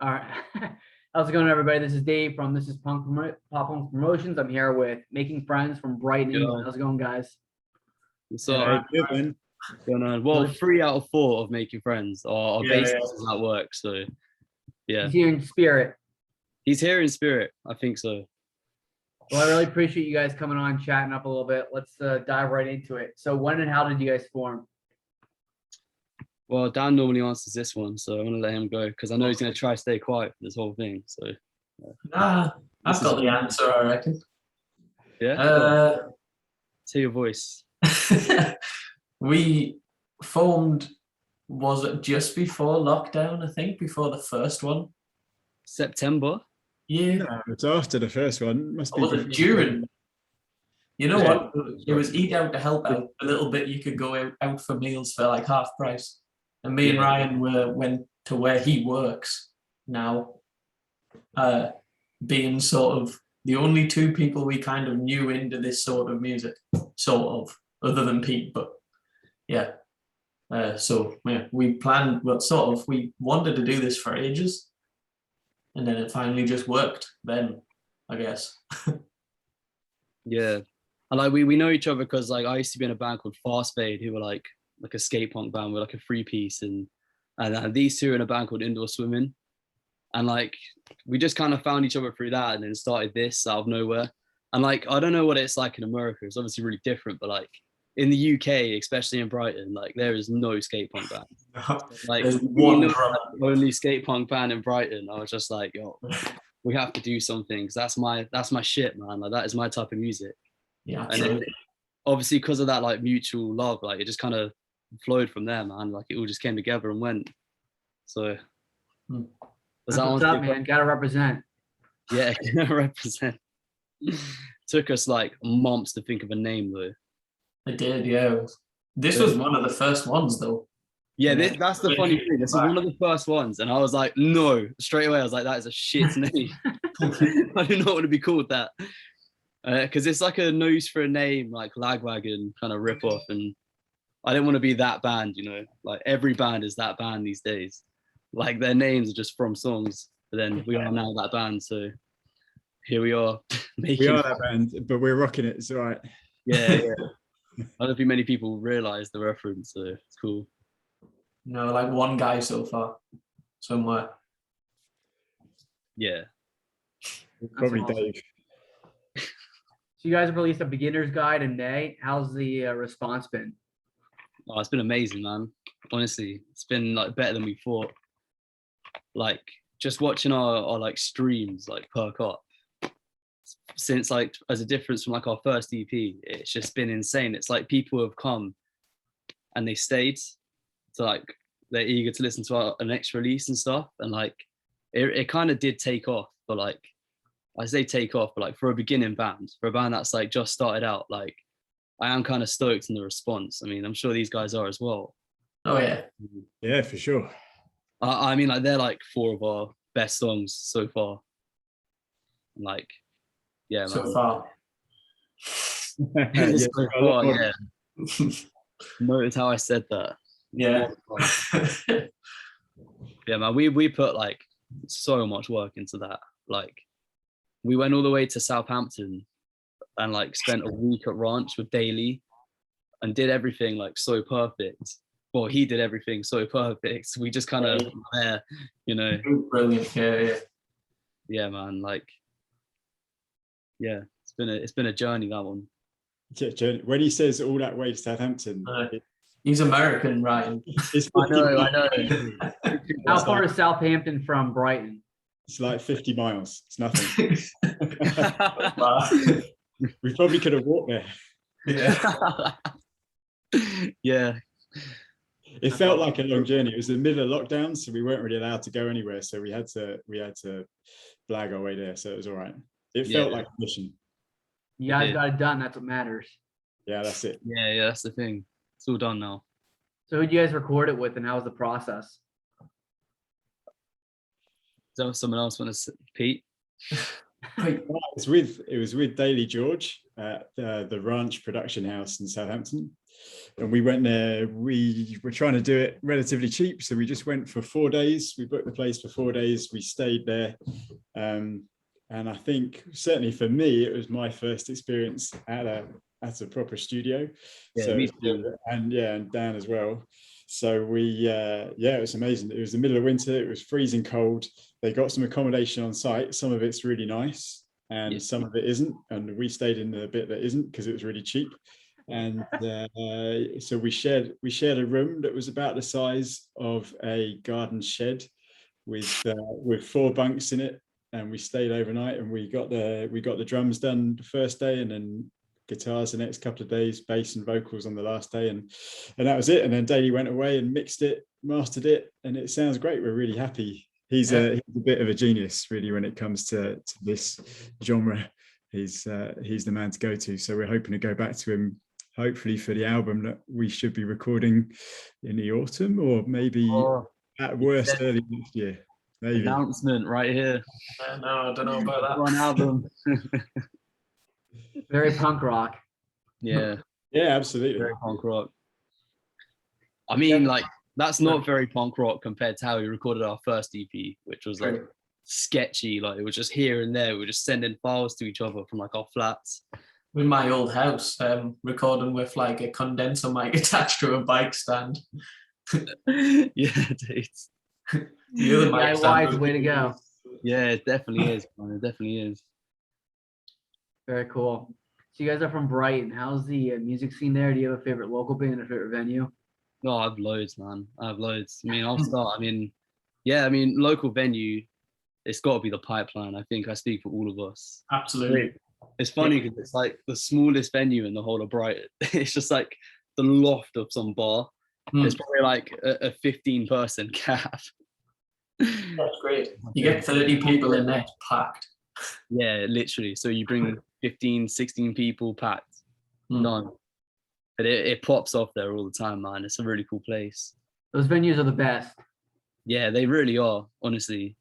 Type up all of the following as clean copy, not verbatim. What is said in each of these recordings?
All right. How's it going, everybody? This is Dave from This is Pop Punk Promotions. I'm here with Making Friends from Brighton, England. How's it going, guys? So going on. Well, 3 out of 4 of Making Friends are basis at work. So yeah, He's here in spirit. He's here in spirit. I think so. Well, I really appreciate you guys coming on, chatting up a little bit. Let's dive right into it. So when and how did you guys form? Well, Dan normally answers this one, so I'm gonna let him go because I know he's gonna try to stay quiet for this whole thing. So I've got the answer, I reckon. Yeah. Say your voice. We formed, was it just before lockdown? I think before the first one. September. Yeah. No, it's after the first one. Must be. Was it during? You know what? It was eat out to help out a little bit. You could go out for meals for like half price. And me and Ryan went to where he works now, being sort of the only 2 people we kind of knew into this sort of music, sort of, other than Pete. But yeah, so yeah, we planned, well, sort of, we wanted to do this for ages, and then it finally just worked then, I guess. Yeah, and like we know each other because like I used to be in a band called Fast Fade, who were like a skate punk band with like a 3-piece, and these 2 are in a band called Indoor Swimming, and like we just kind of found each other through that, and then started this out of nowhere. And like I don't know what it's like in America, it's obviously really different, but like in the UK, especially in Brighton, like there is no skate punk band. Like only skate punk band in Brighton. I was just like, yo, we have to do something, because that's my shit, man. Like that is my type of music. Yeah. And then, obviously because of that like mutual love, like it just kind of flowed from there, man. Like it all just came together and went. So What's up, man? Gotta represent. Yeah, gotta represent. Took us like months to think of a name though. It did, yeah. This was one of the first ones though. Yeah, that's the funny thing. This is one of the first ones, and I was like, no, straight away. I was like, that is a shit name. I do not want to be called that, because it's like a nose for a name, like Lagwagon kind of rip off, and I didn't want to be that band, you know. Like every band is that band these days. Like their names are just from songs, but then we are now that band. So here we are. We are that band, but we're rocking it. It's all right. Yeah. I don't think many people realize the reference, so it's cool. No, like one guy so far, somewhere. Yeah. Probably awesome. Dave. So you guys have released a beginner's guide in May. How's the response been? Oh, it's been amazing, man. Honestly, it's been like better than we thought. Like just watching our like streams like perk up since like as a difference from like our first EP, it's just been insane. It's like people have come and they stayed, so like they're eager to listen to our next release and stuff, and like it kind of did take off. But like I say take off, but like for a beginning band, for a band that's like just started out, like I am kind of stoked in the response. I mean, I'm sure these guys are as well. Oh yeah. Yeah, for sure. I mean, like they're like 4 of our best songs so far. And, like, yeah, So man. far. So far, yeah. Notice how I said that. Yeah. Yeah, man. We put like so much work into that. Like, we went all the way to Southampton and like spent a week at Ranch with Daly and did everything like so perfect. Well, he did everything so perfect. We just kind of there, you know. Brilliant. Yeah. Yeah, man. Like, yeah, it's been a journey, that one. When he says all that way to Southampton, He's American, Ryan. I know. How far is Southampton from Brighton? It's like 50 miles. It's nothing. We probably could have walked there. Yeah. Yeah. It felt like a long journey. It was the middle of lockdown, so we weren't really allowed to go anywhere. So we had to blag our way there. So it was all right. It felt like a mission. You guys got it done. That's what matters. Yeah, that's it. Yeah, that's the thing. It's all done now. So who'd you guys record it with, and how was the process? Does someone else want to, Pete? It was with Daly George at the Ranch Production House in Southampton. And we went there, we were trying to do it relatively cheap. So we just went for 4 days. We booked the place for 4 days. We stayed there. And I think certainly for me, it was my first experience at a proper studio. Yeah, so me too. and Dan as well. So it was amazing. It was the middle of winter. It was freezing cold. They got some accommodation on site. Some of it's really nice and some of it isn't. And we stayed in the bit that isn't because it was really cheap. And so we shared a room that was about the size of a garden shed with 4 bunks in it, and we stayed overnight. And we got the drums done the first day, and then guitars the next couple of days, bass and vocals on the last day, and that was it. And then Daley went away and mixed it, mastered it, and it sounds great. We're really happy. He's a bit of a genius, really, when it comes to this genre. He's the man to go to. So we're hoping to go back to him, hopefully for the album that we should be recording in the autumn, or maybe at worst early next year. Maybe. Announcement right here. No, I don't know about that. One album. Very punk rock. Yeah, absolutely. very punk rock. I mean, like, that's not very punk rock compared to how we recorded our first EP, which was like sketchy. Like, it was just here and there. We were just sending files to each other from like our flats. In my old house, recording with like a condenser mic attached to a bike stand. Yeah, dude. The other mic stand. DIY's way to go. Yeah, it definitely is, man. It definitely is. Very cool. So you guys are from Brighton. How's the music scene there? Do you have a favorite local band, a favorite venue? No, I have loads, man. I have loads. I mean, I'll start. I mean, local venue, it's got to be the Pipeline. I think I speak for all of us. Absolutely. It's funny because it's like the smallest venue in the whole of Brighton. It's just like the loft of some bar. It's probably like a 15-person cab. That's great. You get 30 people in there, packed. Yeah, literally. So you bring 15, 16 people packed. None. But it pops off there all the time, man. It's a really cool place. Those venues are the best. Yeah, they really are, honestly.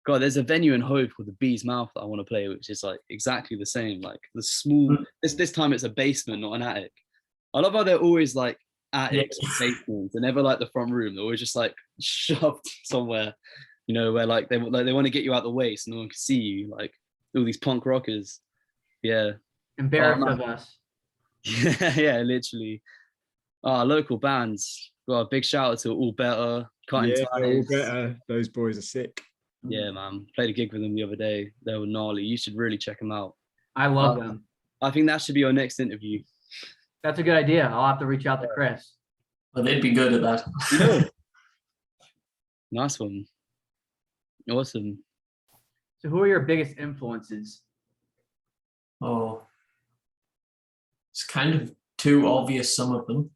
God, there's a venue in Hove called the Bee's Mouth that I want to play, which is like exactly the same. Like the small, this time it's a basement, not an attic. I love how they're always like attics or basements. They're never like the front room. They're always just like shoved somewhere, you know, where like they want to get you out the way so no one can see you. Like all these punk rockers. Yeah. Embarrassed of us. Yeah, literally. Local bands. Got a big shout out to All Better, Cutting Ties. All Better. Those boys are sick. Yeah, man. Played a gig with them the other day. They were gnarly. You should really check them out. I love them. I think that should be our next interview. That's a good idea. I'll have to reach out to Chris. Well, they'd be good at that. Nice one. Awesome. So who are your biggest influences? Oh, it's kind of too obvious, some of them.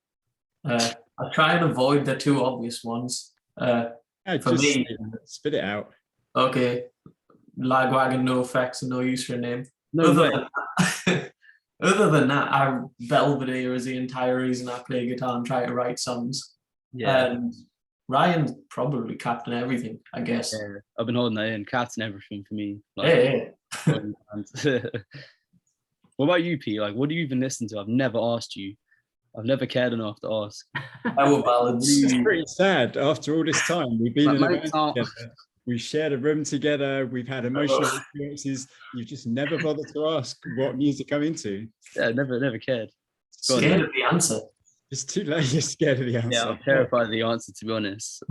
I try and avoid the too obvious ones. For me, spit it out. Okay, Lagwagon, No Effects, and No Use for a Name. Other than that, Belvedere is the entire reason I play guitar and try to write songs. Yeah. And Ryan's probably Captain Everything, I guess. Yeah, I've been holding that in. Captain Everything for me. Like, What about you, P? Like, what do you even listen to? I've never asked you. I've never cared enough to ask. Our ballads. It's pretty sad. After all this time, we've been in a band together. We shared a room together. We've had emotional experiences. You just never bothered to ask what music I'm into. Yeah, never cared. Scared of the answer. It's too late. You're scared of the answer. Yeah, I'm terrified of the answer, to be honest.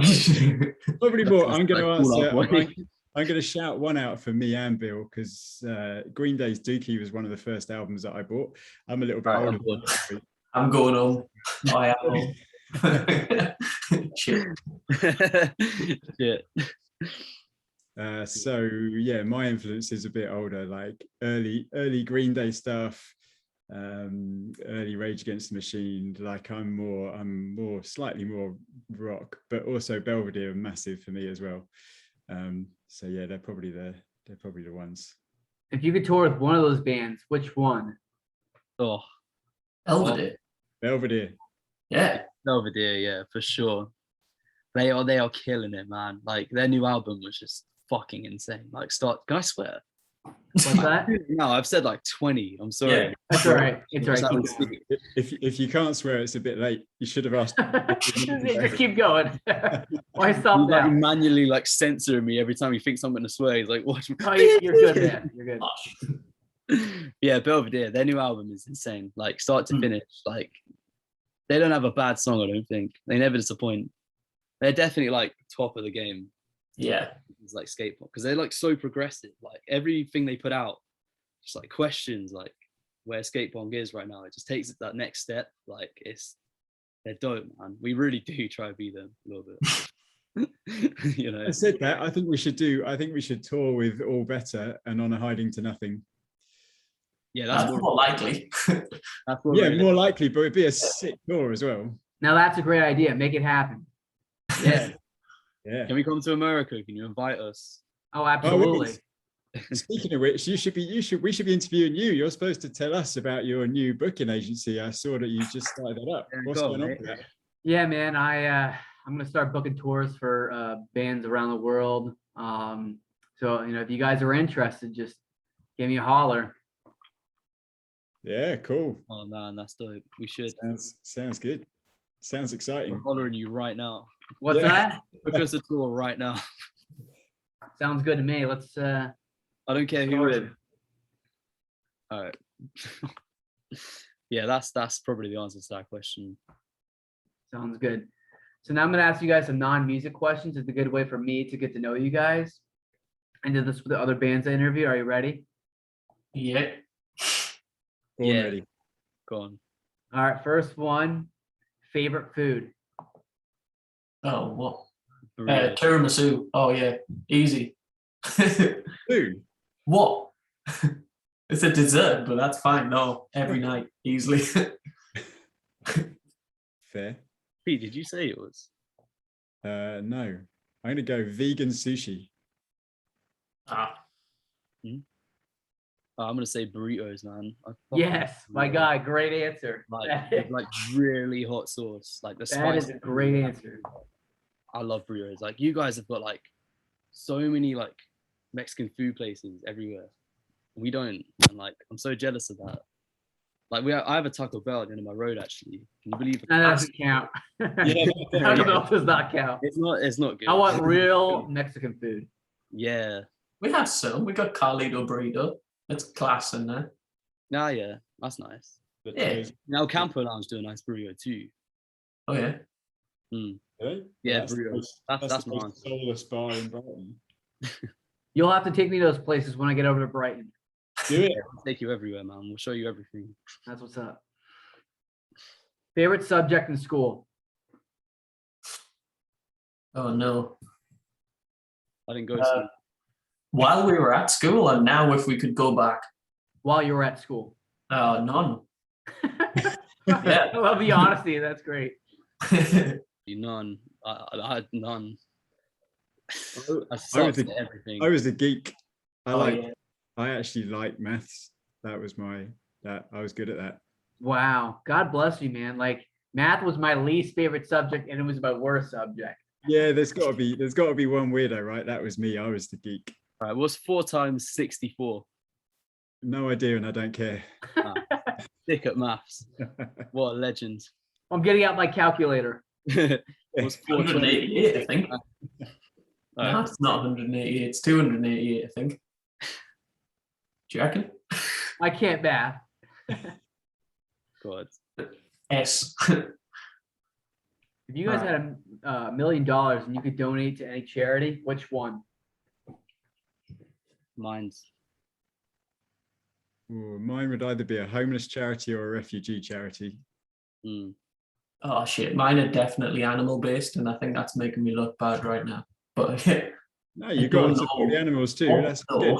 Probably more. I'm going to shout one out for me and Bill, because Green Day's Dookie was one of the first albums that I bought. I'm a little bit older. I'm going home. I am home. Shit. Shit. So yeah, my influence is a bit older, like early Green Day stuff, early Rage Against the Machine. Like I'm more slightly more rock, but also Belvedere massive for me as well. So yeah, they're probably the ones. If you could tour with one of those bands, which one? Oh, Belvedere. Yeah, Belvedere, yeah, for sure. They are killing it, man. Like their new album was just fucking insane. Like can I swear? What's that? No, I've said like 20. I'm sorry. Yeah. That's all right. It's all That right. was- Keep going. If you can't swear, it's a bit late. You should have asked. Just keep going. Why stop He's like now? manually like censoring me every time he thinks I'm going to swear. He's like, "What?" Oh, you're good, man. You're good. Yeah, Belvedere. Their new album is insane. Like start to finish. Like they don't have a bad song. I don't think they never disappoint. They're definitely like top of the game. Yeah. It's like skateboard because they're like so progressive. Like everything they put out, just like questions like where skatepunk is right now. It just takes it that next step. Like they're dope, man. We really do try to be them a little bit. You know. I said that. I think we should tour with All Better and On a Hiding to Nothing. Yeah, That's more likely. That's what Yeah, really- more likely, but it'd be a sick tour as well. Now that's a great idea. Make it happen. Yeah. Yeah. Can we come to America? Can you invite us? Oh, absolutely. Speaking of which, we should be interviewing you. You're supposed to tell us about your new booking agency. I saw that you just started that up. Yeah, What's go, going on mate. with that? Yeah, man. I'm gonna start booking tours for bands around the world. So if you guys are interested, just give me a holler. Yeah, cool. Oh man, that's dope. We should. Sounds good. Sounds We're exciting. hollering you right now. What's Yeah. that? Book us a tour right now. Sounds good to me. Let's I don't care who it is. All right. Yeah, that's probably the answer to that question. Sounds good. So now I'm gonna ask you guys some non-music questions. It's a good way for me to get to know you guys. And do this with the other bands I interview. Are you ready? Yeah. Born Yeah. ready. Go on. All right, first one. Favorite food. Oh, what? Burrito. Tiramisu. Oh, yeah. Easy. Food. What? It's a dessert, but that's fine. No, every night, easily. Fair. Pete, did you say it was? No. I'm gonna go vegan sushi. I'm gonna say burritos, man. I fucking Yes, love my burritos. guy. Great answer. Like with, like really hot sauce, like the That is spice. a great answer. I love burritos. Like you guys have got like so many like Mexican food places everywhere. We don't, and like I'm so jealous of that. Like I have a Taco Bell at the end of my road actually. Can you believe it? That doesn't count. Yeah, Taco Bell does not count. It's not good. I want real Mexican food. Yeah. We have some. We got Carlito burrito. That's class in there. Nah, yeah, that's nice. Yeah. Now Campo Lounge do a nice burrito too. Oh, yeah. Really? Yeah, That's burritos. That's the mine. most soulless bar in Brighton. You'll have to take me to those places when I get over to Brighton. Do it. We'll take you everywhere, man. We'll show you everything. That's what's up. Favorite subject in school. Oh, no. I didn't go to school. While we were at school, and now if we could go back, While you were at school. none. Yeah. I love the honesty. That's great. None. I had none. I I sucked was at a- everything. I was a geek. Oh, yeah. I actually like maths. That was I was good at that. Wow. God bless you, man. Like math was my least favorite subject and it was my worst subject. Yeah, there's gotta be one weirdo, right? That was me. I was the geek. All right, what's 4 times 64? No idea, and I don't care. Thick at maths. What a legend. I'm getting out my calculator. What's 4 times? 188, I think. All No, right. it's not 188. It's 288, I think. Do you reckon? I can't math. God. S. If you guys had $1 million and you could donate to any charity, which one? Mine's. Ooh, mine would either be a homeless charity or a refugee charity. Mm. Oh, shit. Mine are definitely animal based, and I think that's making me look bad right now. But yeah. No, you got to support the animals too. That's good.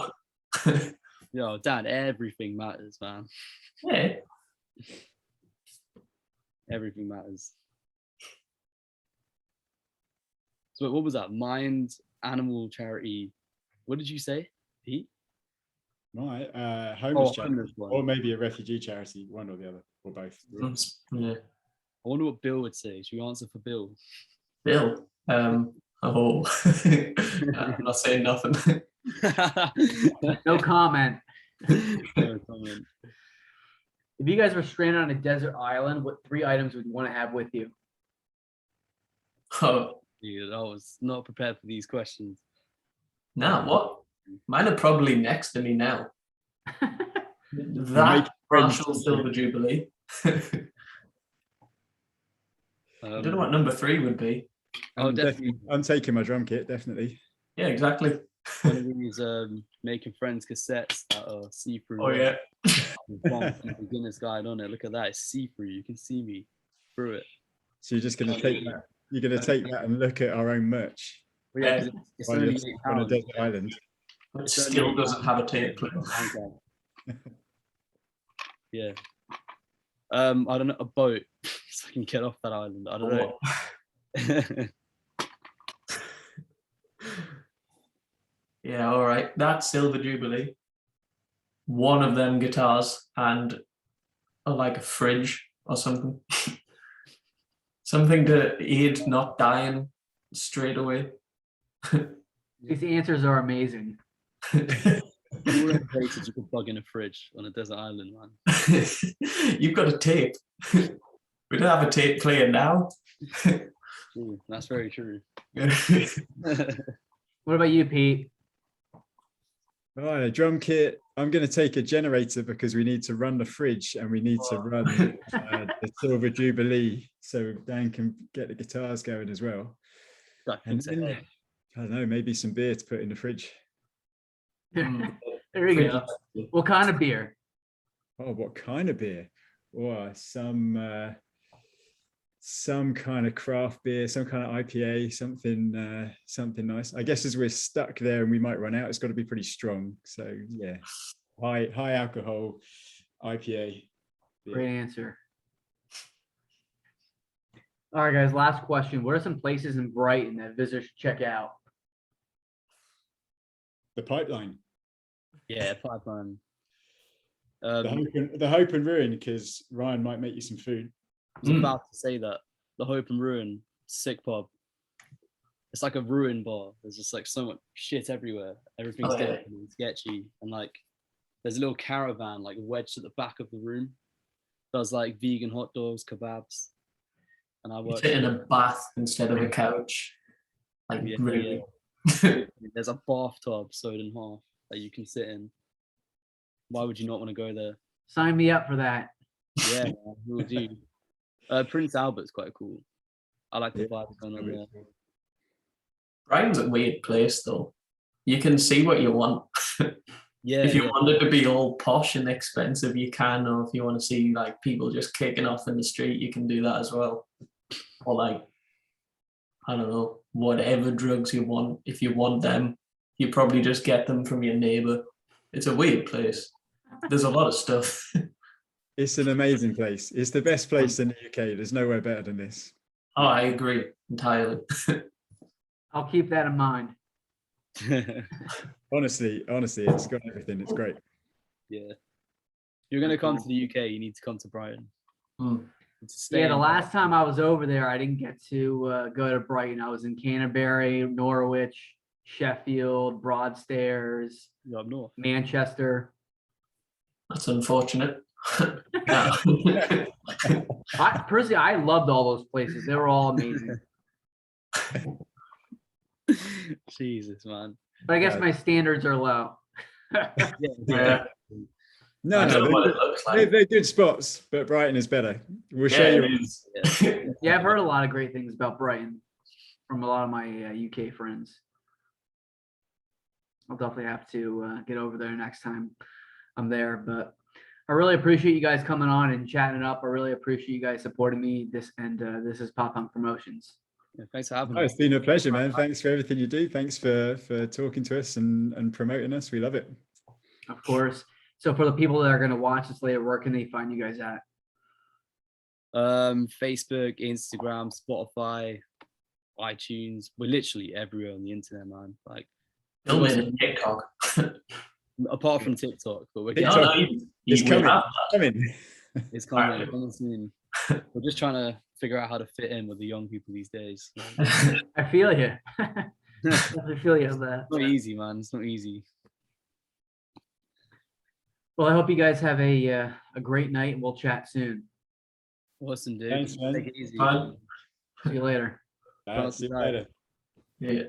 good. Yo, Dan, everything matters, man. Yeah. Everything matters. So what was that? Mind, animal, charity. What did you say, Pete? Right, homeless charity, homeless one. or maybe a refugee charity, one or the other, or both. Yeah. I wonder what Bill would say. Should we answer for Bill? Bill. I'm not saying nothing. No comment. No comment. If you guys were stranded on a desert island, what 3 items would you want to have with you? Oh, Dude, I was not prepared for these questions. now what? Mine are probably next to me now. making That friends. partial silver jubilee. I don't know what number 3 would be. Oh, definitely. I'm taking my drum kit, definitely. Yeah, exactly. One of these making friends cassettes that are see-through. Oh yeah. Beginner's guide on it. Look at that. It's see-through. You can see me through it. So you're just going to take that. You're going to take that and look at our own merch But yeah, 'cause it's while only you're on a £8. desert island. It still doesn't have a tape player. Yeah. I don't know, a boat so I can get off that island. I don't know. Yeah, all right. That's silver jubilee. One of them guitars and like a fridge or something. Something to aid not dying straight away. These answers are amazing. All the places you can plug in a fridge on a desert island, man. You've got a tape. We don't have a tape player now. True. That's very true. What about you, Pete? Right, a drum kit. I'm going to take a generator because we need to run the fridge and we need to run the silver jubilee so Dan can get the guitars going as well. And then, I don't know, maybe some beer to put in the fridge. There you go. What kind of beer? Oh, what kind of beer? Oh, some kind of craft beer, some kind of IPA, something nice. I guess as we're stuck there and we might run out, it's got to be pretty strong. So yeah, high alcohol IPA. beer. Great answer. All right, guys, last question. What are some places in Brighton that visitors should check out? The pipeline. Yeah, pipeline. The hope and ruin, because Ryan might make you some food. I was about to say that. The Hope and Ruin, sick pub. It's like a ruin bar. There's just like so much shit everywhere. Everything's dirty and sketchy. And like there's a little caravan like wedged at the back of the room. Does like vegan hot dogs, kebabs. And I work Sit in a bath instead of a couch. Like really. Yeah. There's a bathtub sewed in half that you can sit in. Why would you not want to go there? Sign me up for that. Yeah, man, who would you? Prince Albert's quite cool. I like the vibe going on there. Brighton's a weird place though. You can see what you want. Yeah. If you want it to be all posh and expensive, you can, or if you want to see like people just kicking off in the street, you can do that as well. Or like, I don't know, whatever drugs you want. If you want them, you probably just get them from your neighbor. It's a weird place. There's a lot of stuff. It's an amazing place. It's the best place in the UK. There's nowhere better than this. Oh, I agree entirely. I'll keep that in mind. Honestly, it's got everything. It's great. Yeah. If you're going to come to the UK, you need to come to Brighton. Yeah, the last time I was over there, I didn't get to go to Brighton. I was in Canterbury, Norwich, Sheffield, Broadstairs, You're up north. Manchester. That's unfortunate. Personally, I loved all those places. They were all amazing. Jesus, man. But I guess my standards are low. Yeah. No, I don't know what it looks like. they're good spots, but Brighton is better. We'll show you. it is. Yeah, I've heard a lot of great things about Brighton from a lot of my UK friends. I'll definitely have to get over there next time I'm there. But I really appreciate you guys coming on and chatting it up. I really appreciate you guys supporting me. This is Pop Punk Promotions. Yeah, thanks for having Oh, me. it's been a pleasure, man. Thanks for everything you do. Thanks for talking to us and promoting us. We love it. Of course. So for the people that are going to watch this later, where can they find you guys at? Facebook, Instagram, Spotify, iTunes. We're literally everywhere on the internet, man. Like, Film it in TikTok. apart from TikTok, but we're TikTok. No, It's we coming. have it's coming. Alright. Coming soon. We're just trying to figure out how to fit in with the young people these days. I feel you. I feel you on that. Not easy, man. It's not easy. Well, I hope you guys have a great night, and we'll chat soon. Awesome, dude. Thanks, man. Take it easy. Fine. See you later. See you later. Yeah.